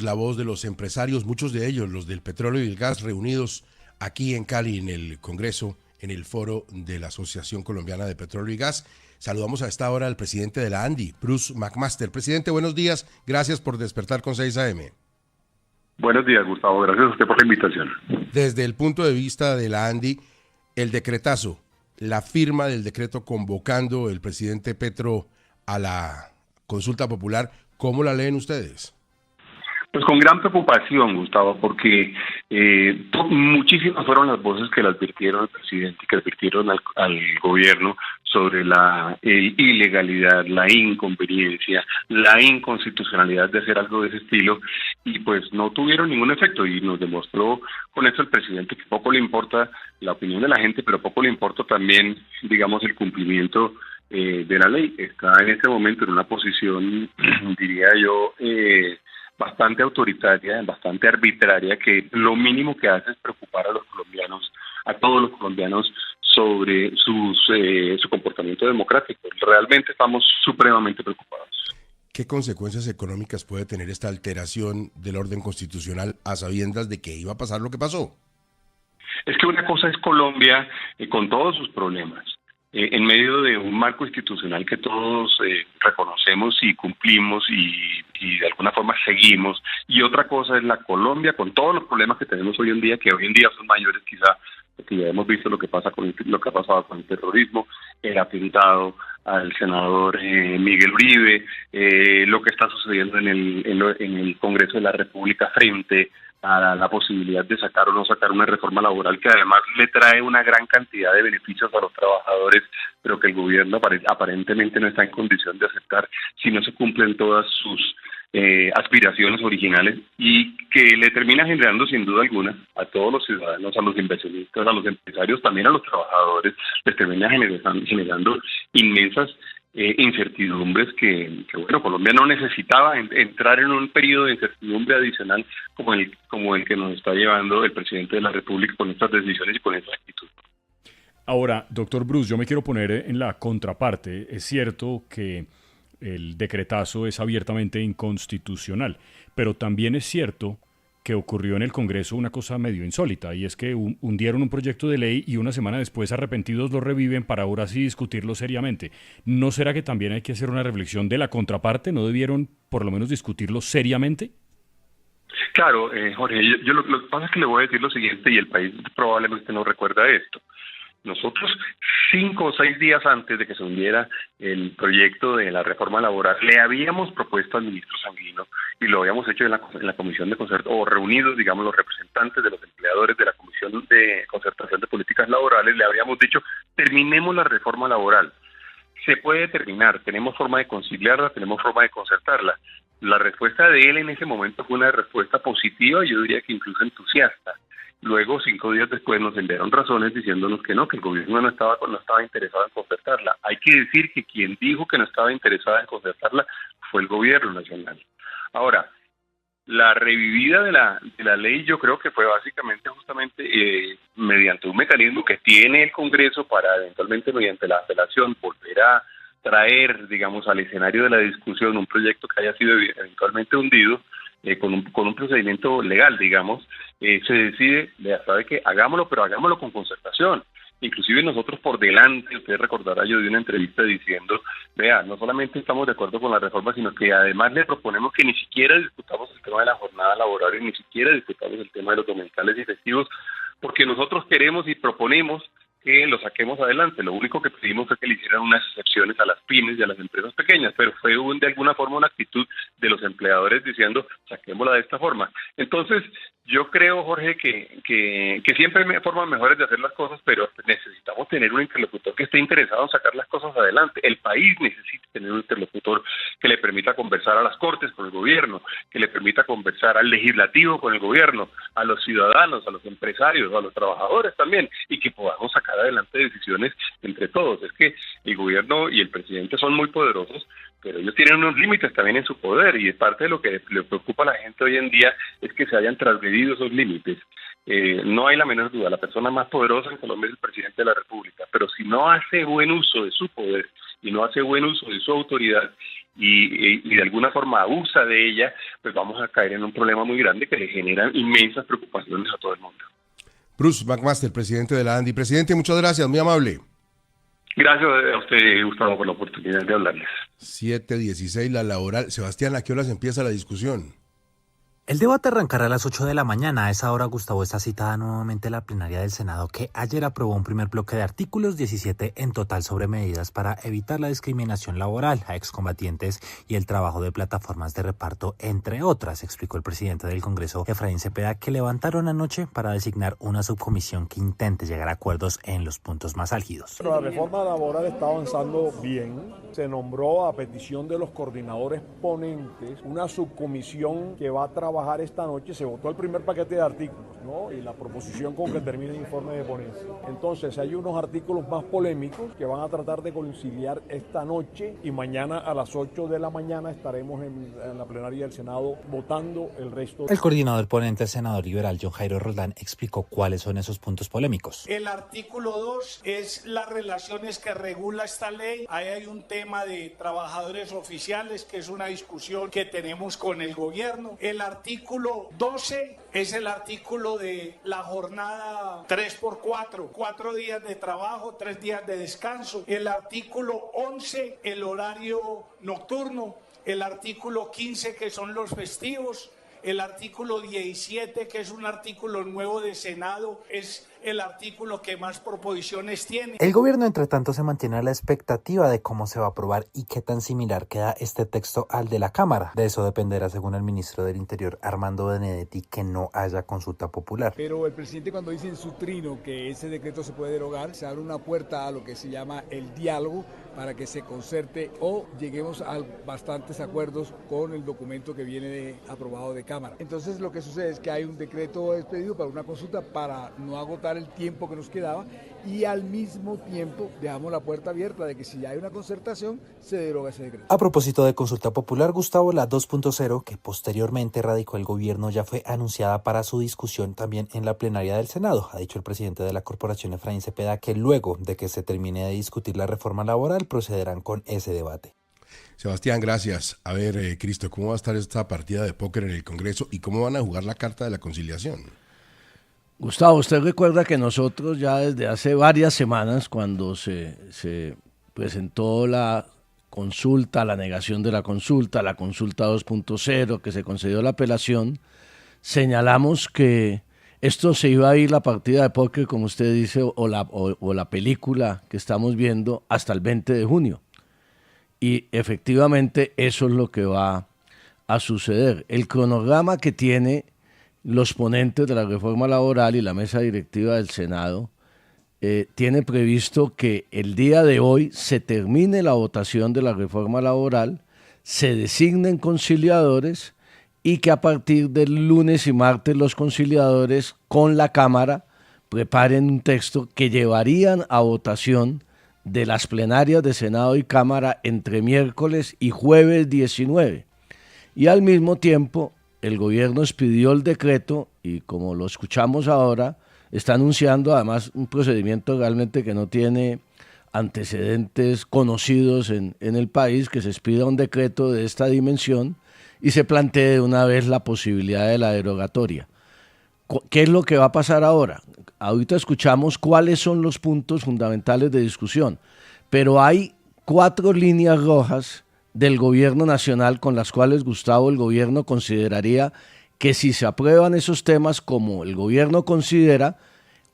oímos la voz de los empresarios, muchos de ellos, los del petróleo y el gas, reunidos aquí en Cali, en el Congreso, en el foro de la Asociación Colombiana de Petróleo y Gas. Saludamos a esta hora al presidente de la ANDI, Bruce McMaster. Presidente, buenos días. Gracias por despertar con 6 AM. Buenos días, Gustavo. Gracias a usted por la invitación. Desde el punto de vista de la ANDI, el decretazo, la firma del decreto convocando el presidente Petro a la consulta popular, ¿cómo la leen ustedes? Pues con gran preocupación, Gustavo, porque muchísimas fueron las voces que le advirtieron al presidente y que advirtieron al gobierno sobre la ilegalidad, la inconveniencia, la inconstitucionalidad de hacer algo de ese estilo, y pues no tuvieron ningún efecto, y nos demostró con esto el presidente que poco le importa la opinión de la gente, pero poco le importa también, digamos, el cumplimiento de la ley. Está en este momento en una posición, diría yo, bastante autoritaria, bastante arbitraria, que lo mínimo que hace es preocupar a los colombianos, a todos los colombianos, sobre su comportamiento democrático. Realmente estamos supremamente preocupados. ¿Qué consecuencias económicas puede tener esta alteración del orden constitucional a sabiendas de que iba a pasar lo que pasó? Es que una cosa es Colombia con todos sus problemas, en medio de un marco institucional que todos reconocemos y cumplimos y de alguna forma seguimos, y otra cosa es la Colombia con todos los problemas que tenemos hoy en día, que hoy en día son mayores quizá, porque ya hemos visto lo que pasa lo que ha pasado con el terrorismo, el atentado al senador Miguel Uribe, lo que está sucediendo en el Congreso de la República frente a la posibilidad de sacar o no sacar una reforma laboral que además le trae una gran cantidad de beneficios a los trabajadores, pero que el gobierno aparentemente no está en condición de aceptar si no se cumplen todas sus aspiraciones originales, y que le termina generando sin duda alguna a todos los ciudadanos, a los inversionistas, a los empresarios, también a los trabajadores, les termina generando inmensas incertidumbres que bueno, Colombia no necesitaba entrar en un periodo de incertidumbre adicional como el que nos está llevando el presidente de la República con estas decisiones y con esta actitud. Ahora, doctor Bruce, yo me quiero poner en la contraparte. Es cierto que el decretazo es abiertamente inconstitucional, pero también es cierto que ocurrió en el Congreso una cosa medio insólita, y es que hundieron un proyecto de ley y una semana después, arrepentidos, lo reviven para ahora sí discutirlo seriamente. ¿No será que también hay que hacer una reflexión de la contraparte? ¿No debieron por lo menos discutirlo seriamente? Claro, Jorge, yo lo que pasa es que le voy a decir lo siguiente, y el país probablemente no recuerda esto. Nosotros, 5 o 6 días antes de que se hundiera el proyecto de la reforma laboral, le habíamos propuesto al ministro Sanguino, y lo habíamos hecho en la Comisión de Concertación, o reunidos, digamos, los representantes de los empleadores de la Comisión de Concertación de Políticas Laborales, le habíamos dicho, terminemos la reforma laboral. Se puede terminar, tenemos forma de conciliarla, tenemos forma de concertarla. La respuesta de él en ese momento fue una respuesta positiva, yo diría que incluso entusiasta. Luego, 5 días después, nos enviaron razones diciéndonos que no, que el gobierno no estaba interesado en concertarla. Hay que decir que quien dijo que no estaba interesada en concertarla fue el gobierno nacional. Ahora, la revivida de la ley yo creo que fue básicamente justamente mediante un mecanismo que tiene el Congreso para eventualmente, mediante la apelación, volver a traer, digamos, al escenario de la discusión un proyecto que haya sido eventualmente hundido, con un procedimiento legal, digamos, se decide, ya sabe que hagámoslo, pero hagámoslo con concertación. Inclusive nosotros por delante, usted recordará, yo di una entrevista diciendo, vea, no solamente estamos de acuerdo con la reforma, sino que además le proponemos que ni siquiera discutamos el tema de la jornada laboral y ni siquiera discutamos el tema de los dominicales y festivos, porque nosotros queremos y proponemos que lo saquemos adelante. Lo único que pedimos fue que le hicieran unas excepciones a las pymes y a las empresas pequeñas, pero fue de alguna forma una actitud de los empleadores diciendo, saquémosla de esta forma. Entonces, yo creo, Jorge, que siempre hay formas mejores de hacer las cosas, pero necesitamos tener un interlocutor que esté interesado en sacar las cosas adelante. El país necesita tener un interlocutor que le permita conversar a las Cortes con el gobierno, que le permita conversar al legislativo con el gobierno, a los ciudadanos, a los empresarios, a los trabajadores también, y que podamos sacar adelante decisiones entre todos. Es que el gobierno y el presidente son muy poderosos, pero ellos tienen unos límites también en su poder, y parte de lo que le preocupa a la gente hoy en día es que se hayan transgredido esos límites. No hay la menor duda, la persona más poderosa en Colombia es el presidente de la República, pero si no hace buen uso de su poder y no hace buen uso de su autoridad, y de alguna forma abusa de ella, pues vamos a caer en un problema muy grande que le genera inmensas preocupaciones a todo el mundo. Bruce McMaster, presidente de la ANDI. Presidente, muchas gracias, muy amable. Gracias a usted, Gustavo, por la oportunidad de hablarles. 7:16, la laboral. Sebastián, ¿a qué horas empieza la discusión? El debate arrancará a las 8 de la mañana. A esa hora, Gustavo, está citada nuevamente la plenaria del Senado, que ayer aprobó un primer bloque de artículos, 17 en total, sobre medidas para evitar la discriminación laboral a excombatientes y el trabajo de plataformas de reparto, entre otras, explicó el presidente del Congreso, Efraín Cepeda, que levantaron anoche para designar una subcomisión que intente llegar a acuerdos en los puntos más álgidos. La reforma laboral está avanzando bien. Se nombró, a petición de los coordinadores ponentes, una subcomisión que va a trabajar esta noche. Se votó el primer paquete de artículos, ¿no? Y la proposición con que termine el informe de ponencia. Entonces hay unos artículos más polémicos que van a tratar de conciliar esta noche, y mañana a las 8 de la mañana estaremos en la plenaria del Senado votando el resto. El coordinador ponente, el senador liberal John Jairo Roldán, explicó cuáles son esos puntos polémicos. El artículo 2 es las relaciones que regula esta ley. Ahí hay un tema de trabajadores oficiales, que es una discusión que tenemos con el gobierno. El artículo 12 es el artículo de la jornada 3x4, 4 días de trabajo, 3 días de descanso. El artículo 11, el horario nocturno. El artículo 15, que son los festivos. El artículo 17, que es un artículo nuevo de Senado, es el artículo que más proposiciones tiene. El gobierno, entre tanto, se mantiene a la expectativa de cómo se va a aprobar y qué tan similar queda este texto al de la Cámara. De eso dependerá, según el ministro del Interior, Armando Benedetti, que no haya consulta popular. Pero el presidente, cuando dice en su trino que ese decreto se puede derogar, se abre una puerta a lo que se llama el diálogo para que se concerte o lleguemos a bastantes acuerdos con el documento que viene aprobado de Cámara. Entonces lo que sucede es que hay un decreto expedido para una consulta para no agotar el tiempo que nos quedaba, y al mismo tiempo dejamos la puerta abierta de que si ya hay una concertación se deroga ese decreto. A propósito de consulta popular, Gustavo, la 2.0, que posteriormente radicó el gobierno, ya fue anunciada para su discusión también en la plenaria del Senado. Ha dicho el presidente de la corporación, Efraín Cepeda, que luego de que se termine de discutir la reforma laboral procederán con ese debate. Sebastián, gracias. A ver, Cristo, ¿cómo va a estar esta partida de póker en el Congreso y cómo van a jugar la carta de la conciliación? Gustavo, usted recuerda que nosotros ya desde hace varias semanas, cuando se presentó la consulta, la negación de la consulta 2.0, que se concedió la apelación, señalamos que esto se iba a ir la partida de póker, como usted dice, o la película que estamos viendo, hasta el 20 de junio. Y efectivamente eso es lo que va a suceder. El cronograma que tiene los ponentes de la reforma laboral y la mesa directiva del Senado tiene previsto que el día de hoy se termine la votación de la reforma laboral, se designen conciliadores y que a partir del lunes y martes los conciliadores con la Cámara preparen un texto que llevarían a votación de las plenarias de Senado y Cámara entre miércoles y jueves 19. Y al mismo tiempo el gobierno expidió el decreto y, como lo escuchamos ahora, está anunciando además un procedimiento realmente que no tiene antecedentes conocidos en el país, que se expida un decreto de esta dimensión y se plantee de una vez la posibilidad de la derogatoria. ¿Qué es lo que va a pasar ahora? Ahorita escuchamos cuáles son los puntos fundamentales de discusión, pero hay 4 líneas rojas del gobierno nacional con las cuales, Gustavo, el gobierno consideraría que si se aprueban esos temas como el gobierno considera,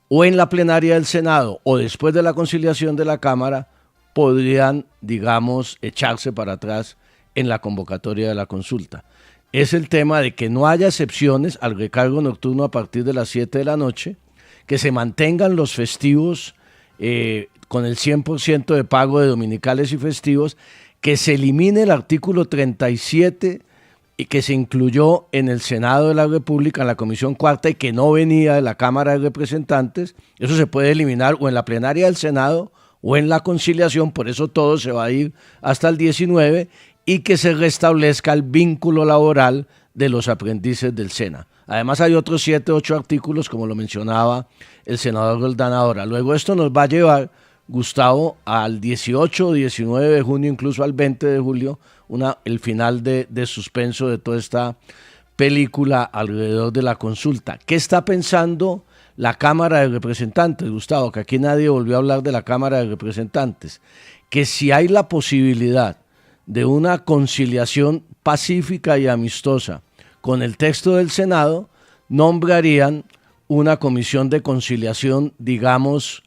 o en la plenaria del Senado o después de la conciliación de la Cámara, podrían, digamos, echarse para atrás en la convocatoria de la consulta. Es el tema de que no haya excepciones al recargo nocturno a partir de las 7 de la noche, que se mantengan los festivos con el 100% de pago de dominicales y festivos, que se elimine el artículo 37 y que se incluyó en el Senado de la República, en la Comisión Cuarta, y que no venía de la Cámara de Representantes. Eso se puede eliminar o en la plenaria del Senado o en la conciliación, por eso todo se va a ir hasta el 19, y que se restablezca el vínculo laboral de los aprendices del SENA. Además hay otros 7, 8 artículos, como lo mencionaba el senador Roldán ahora. Luego esto nos va a llevar, Gustavo, al 18 o 19 de junio, incluso al 20 de julio, el final de suspenso de toda esta película alrededor de la consulta. ¿Qué está pensando la Cámara de Representantes, Gustavo? Que aquí nadie volvió a hablar de la Cámara de Representantes. Que si hay la posibilidad de una conciliación pacífica y amistosa con el texto del Senado, nombrarían una comisión de conciliación, digamos,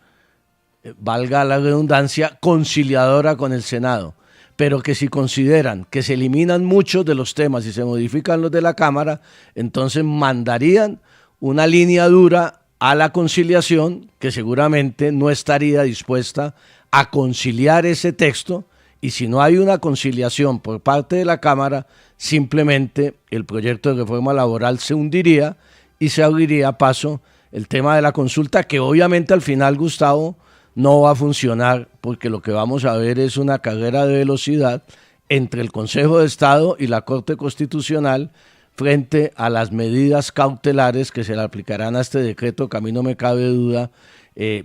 valga la redundancia, conciliadora con el Senado, pero que si consideran que se eliminan muchos de los temas y se modifican los de la Cámara, entonces mandarían una línea dura a la conciliación, que seguramente no estaría dispuesta a conciliar ese texto, y si no hay una conciliación por parte de la Cámara, simplemente el proyecto de reforma laboral se hundiría y se abriría paso el tema de la consulta, que obviamente al final, Gustavo, no va a funcionar, porque lo que vamos a ver es una carrera de velocidad entre el Consejo de Estado y la Corte Constitucional frente a las medidas cautelares que se le aplicarán a este decreto, que a mí no me cabe duda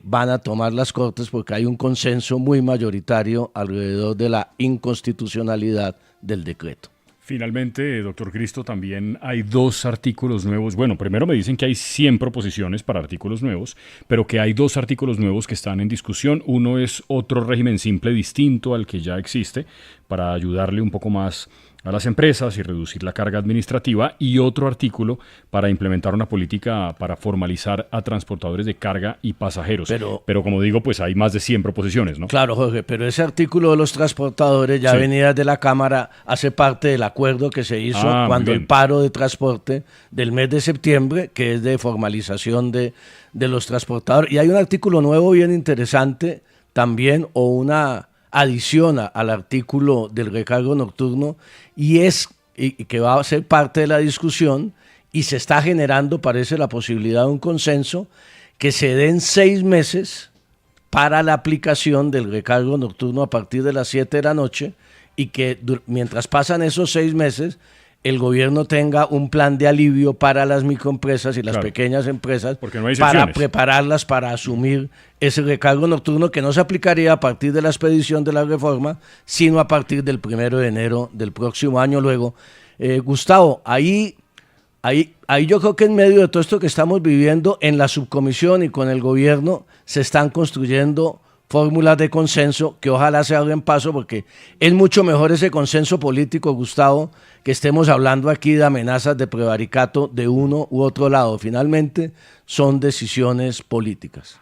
van a tomar las Cortes, porque hay un consenso muy mayoritario alrededor de la inconstitucionalidad del decreto. Finalmente, doctor Cristo, también hay 2 artículos nuevos. Bueno, primero me dicen que hay 100 proposiciones para artículos nuevos, pero que hay 2 artículos nuevos que están en discusión. Uno es otro régimen simple distinto al que ya existe, para ayudarle un poco más a las empresas y reducir la carga administrativa, y otro artículo para implementar una política para formalizar a transportadores de carga y pasajeros. Pero como digo, pues hay más de 100 proposiciones, ¿no? Claro, Jorge, pero ese artículo de los transportadores ya venía de la Cámara, hace parte del acuerdo que se hizo cuando el paro de transporte del mes de septiembre, que es de formalización de los transportadores. Y hay un artículo nuevo bien interesante también, o una adiciona al artículo del recargo nocturno, y que va a ser parte de la discusión, y se está generando, parece, la posibilidad de un consenso, que se den 6 meses para la aplicación del recargo nocturno a partir de las 7 de la noche, y que mientras pasan esos 6 meses, el gobierno tenga un plan de alivio para las microempresas y las pequeñas empresas, para prepararlas para asumir ese recargo nocturno, que no se aplicaría a partir de la expedición de la reforma, sino a partir del 1 de enero del próximo año. Luego, Gustavo, ahí yo creo que en medio de todo esto que estamos viviendo, en la subcomisión y con el gobierno se están construyendo fórmulas de consenso que ojalá se abran paso, porque es mucho mejor ese consenso político, Gustavo, que estemos hablando aquí de amenazas de prevaricato de uno u otro lado. Finalmente son decisiones políticas.